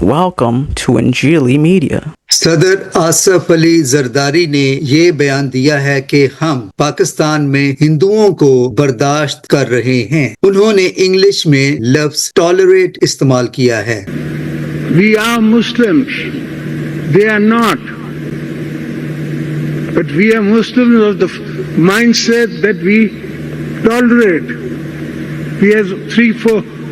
Welcome to Anjali Media. सदर आसफ अली जरदारी ने ये बयान दिया है कि हम पाकिस्तान में हिंदुओं को बर्दाश्त कर रहे हैं। उन्होंने इंग्लिश में लफ्ज टॉलरेट इस्तेमाल किया है। We are Muslims. They are not. But we are Muslims of the mindset that we tolerate. We have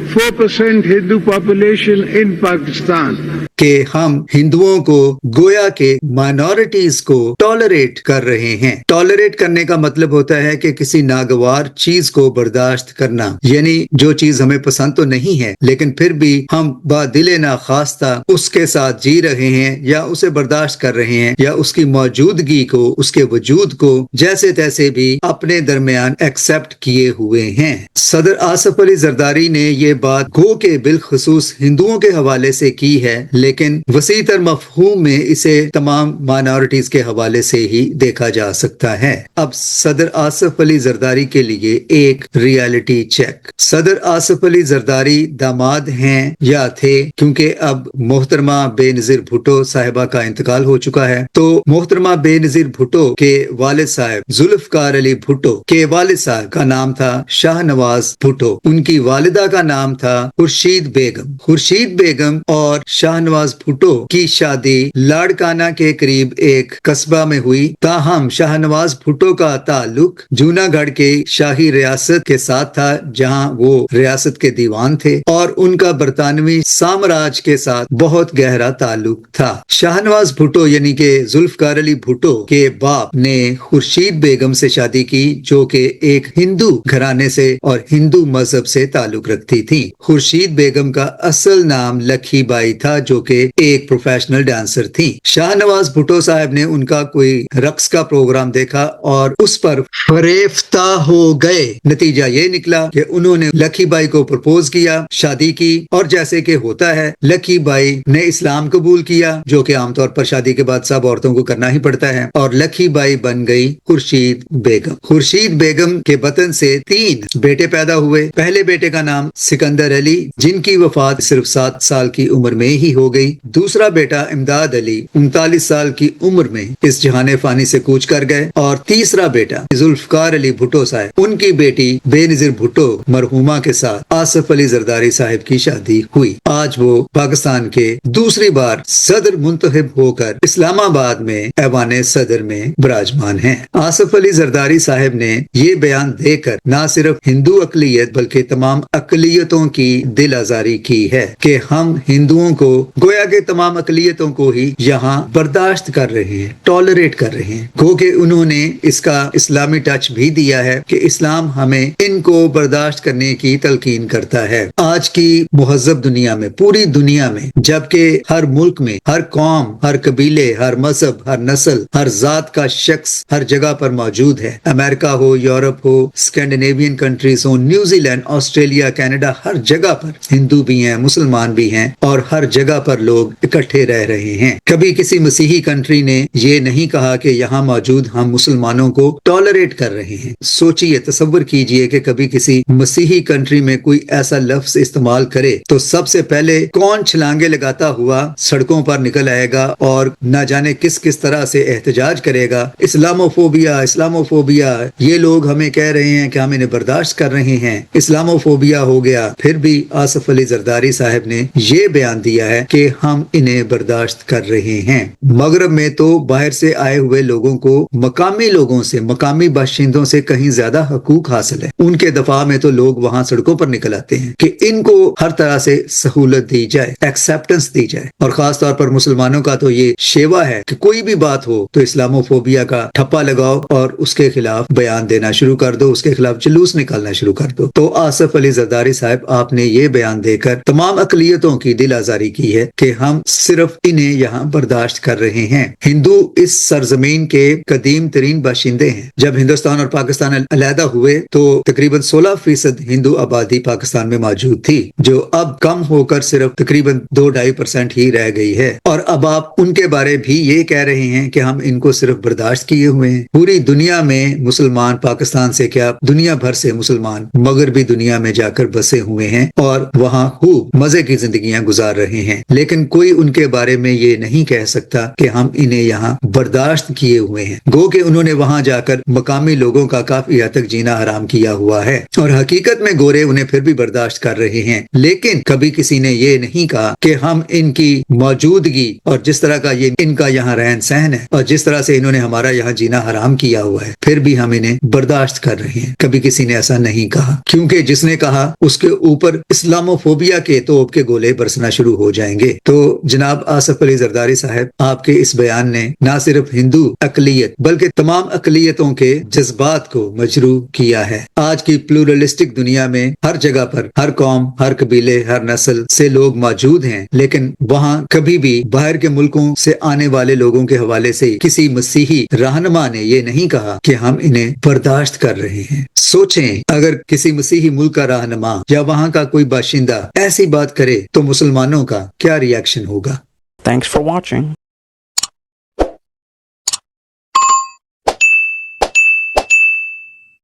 4% Hindu population in Pakistan. कि हम हिंदुओं को गोया के माइनॉरिटीज को टॉलरेट कर रहे हैं। टॉलरेट करने का मतलब होता है कि किसी नागवार चीज को बर्दाश्त करना, यानी जो चीज हमें पसंद तो नहीं है लेकिन फिर भी हम बादिले नाखास्ता उसके साथ जी रहे हैं या उसे बर्दाश्त कर रहे हैं या उसकी मौजूदगी को, उसके वजूद को जैसे तैसे भी अपने दरमियान एक्सेप्ट किए हुए हैं। सदर आसफ अली जरदारी ने ये बात गो के बिलखुसूस हिंदुओं के हवाले से की है, लेकिन वसीतर मफहूम में इसे तमाम माइनॉरिटीज के हवाले से ही देखा जा सकता है। अब सदर आसफ अली जरदारी के लिए एक रियलिटी चेक। सदर आसफ अली जरदारी दामाद हैं या थे, क्योंकि अब मोहतरमा बेनजीर भुट्टो साहिबा का इंतकाल हो चुका है। तो मोहतरमा बेनजीर भुट्टो के वालिद साहब जुल्फकार अली भुट्टो के वालिद साहब का नाम था शाहनवाज भुट्टो। उनकी वालिदा का नाम था खुर्शीद बेगम। खुर्शीद बेगम और शाहनवाज भुट्टो की शादी लाड़काना के करीब एक कस्बा में हुई। ताहम शाहनवाज भुट्टो का ताल्लुक जूनागढ़ के शाही रियासत के साथ था, जहां वो रियासत के दीवान थे, और उनका बरतानवी साम्राज्य के साथ बहुत गहरा ताल्लुक था। शाहनवाज भुट्टो यानी कि जुल्फकार अली भुट्टो के बाप ने खुर्शीद बेगम से शादी की, जो कि एक हिंदू घराने से और हिंदू मजहब से ताल्लुक रखती थी। खुर्शीद बेगम का असल नाम लखी बाई था, जो कि एक प्रोफेशनल डांसर थी। शाहनवाज भुट्टो साहब ने उनका कोई रक्स का प्रोग्राम देखा और उस पर फरेफ्ता हो गए। नतीजा ये निकला कि उन्होंने लखी बाई को प्रपोज किया, शादी की, और जैसे कि होता है लखी बाई ने इस्लाम कबूल किया, जो कि आमतौर पर शादी के बाद सब औरतों को करना ही पड़ता है, और लखी बाई बन गई खुर्शीद बेगम। खुर्शीद बेगम के बतन से 3 बेटे पैदा हुए। पहले बेटे का नाम सिकंदर अली, जिनकी वफात सिर्फ 7 साल की उम्र में ही हो गई। दूसरा बेटा इमदाद अली 39 साल की उम्र में इस जहाने फानी से कूच कर गए। और तीसरा बेटा जुल्फकार अली भुट्टो साहब, उनकी बेटी बेनजीर भुट्टो मरहुमा के साथ आसफ अली जरदारी साहब की शादी हुई। आज वो पाकिस्तान के दूसरी बार सदर मुंतखब होकर इस्लामाबाद में ऐवान सदर में विराजमान हैं। आसफ अली जरदारी साहब ने ये बयान देकर न सिर्फ हिंदू अकलियत बल्कि तमाम अकलियतों की दिल आजारी की है कि हम हिंदुओं को, गोया के तमाम अकलियतों को ही यहाँ बर्दाश्त कर रहे हैं, टॉलरेट कर रहे हैं। गो के उन्होंने इसका इस्लामी टच भी दिया है कि इस्लाम हमें इनको बर्दाश्त करने की तलकीन करता है। आज की मुहज़्ज़ब दुनिया में, पूरी दुनिया में, जबकि हर मुल्क में हर कौम, हर कबीले, हर मजहब, हर नस्ल, हर जात का शख्स हर जगह पर मौजूद है। अमेरिका हो, यूरोप हो, स्कैंडिनेवियन कंट्रीज हो, न्यूजीलैंड, ऑस्ट्रेलिया, कनाडा, हर जगह पर हिंदू भी हैं, मुसलमान भी हैं, और हर जगह पर लोग इकट्ठे रह रहे हैं। कभी किसी मसीही कंट्री ने ये नहीं कहा कि यहाँ मौजूद हम मुसलमानों को टॉलरेट कर रहे हैं। सोचिए, तसव्वुर कीजिए कि कभी किसी मसीही कंट्री में कोई ऐसा लफ्ज इस्तेमाल करे तो सबसे पहले कौन छलांगे लगाता हुआ सड़कों पर निकल आएगा और न जाने किस किस तरह से एहतजाज करेगा। इस्लामोफोबिया, इस्लामोफोबिया, ये लोग हमें कह रहे हैं कि हम इन्हें बर्दाश्त कर रहे हैं, इस्लामोफोबिया हो गया। फिर भी आसफ अली जरदारी साहब ने ये बयान दिया है कि हम इन्हें बर्दाश्त कर रहे हैं। मगरब में तो बाहर से आए हुए लोगों को मकामी लोगों से, मकामी बाशिंदों से कहीं ज्यादा हकूक हासिल है। उनके दफा में तो लोग वहां सड़कों पर निकल आते हैं कि इनको हर तरह से सहूलत दी जाए, एक्सेप्टेंस दी जाए। और खास तौर पर मुसलमानों का तो ये शेवा है कि कोई भी बात हो तो इस्लामोफोबिया का ठप्पा लगाओ और उसके खिलाफ बयान देना शुरू कर दो, उसके खिलाफ जुलूस निकालना शुरू कर दो। तो आसफ अली जरदारी साहब, आपने ये बयान देकर तमाम अकलियतों की दिल आजारी की है कि हम सिर्फ इन्हें यहाँ बर्दाश्त कर रहे हैं। हिंदू इस सरजमीन के कदीम तरीन बाशिंदे हैं। जब हिंदुस्तान और पाकिस्तान अलहदा हुए तो तकरीबन 16% हिंदू आबादी पाकिस्तान में मौजूद थी, जो अब कम होकर सिर्फ तकरीबन 2-2.5% ही रह गई है। और अब आप उनके बारे भी ये कह रहे हैं कि हम इनको सिर्फ बर्दाश्त किए हुए हैं। पूरी दुनिया में मुसलमान, पाकिस्तान से क्या दुनिया भर से मुसलमान मगरबी दुनिया में जाकर बसे ہوئے ہیں اور وہاں خوب مزے کی زندگیاں گزار رہے ہیں، لیکن کوئی ان کے بارے میں یہ نہیں کہہ سکتا کہ ہم انہیں یہاں برداشت کیے ہوئے ہیں، گو کہ انہوں نے وہاں جا کر مقامی لوگوں کا کافی حد تک جینا حرام کیا ہوا ہے، اور حقیقت میں گورے انہیں پھر بھی برداشت کر رہے ہیں، لیکن کبھی کسی نے یہ نہیں کہا کہ ہم ان کی موجودگی اور جس طرح کا یہ ان کا یہاں رہن سہن ہے اور جس طرح سے انہوں نے ہمارا یہاں جینا حرام کیا ہوا ہے پھر بھی ہم انہیں برداشت کر رہے ہیں۔ کبھی کسی نے ایسا نہیں کہا، کیونکہ جس نے کہا اس کے اوپر اسلامو فوبیا کے توپ کے گولے برسنا شروع ہو جائیں گے۔ تو جناب آصف علی زرداری صاحب، آپ کے اس بیان نے نہ صرف ہندو اقلیت بلکہ تمام اقلیتوں کے جذبات کو مجروح کیا ہے۔ آج کی پلورلسٹک دنیا میں ہر جگہ پر ہر قوم، ہر قبیلے، ہر نسل سے لوگ موجود ہیں، لیکن وہاں کبھی بھی باہر کے ملکوں سے آنے والے لوگوں کے حوالے سے کسی مسیحی رہنما نے یہ نہیں کہا کہ ہم انہیں برداشت کر رہے ہیں۔ سوچیں، اگر کسی مسیحی ملک کا رہنما یا وہاں کا کوئی باشندہ ایسی بات کرے تو مسلمانوں کا کیا ری ایکشن ہوگا؟ Thanks for watching.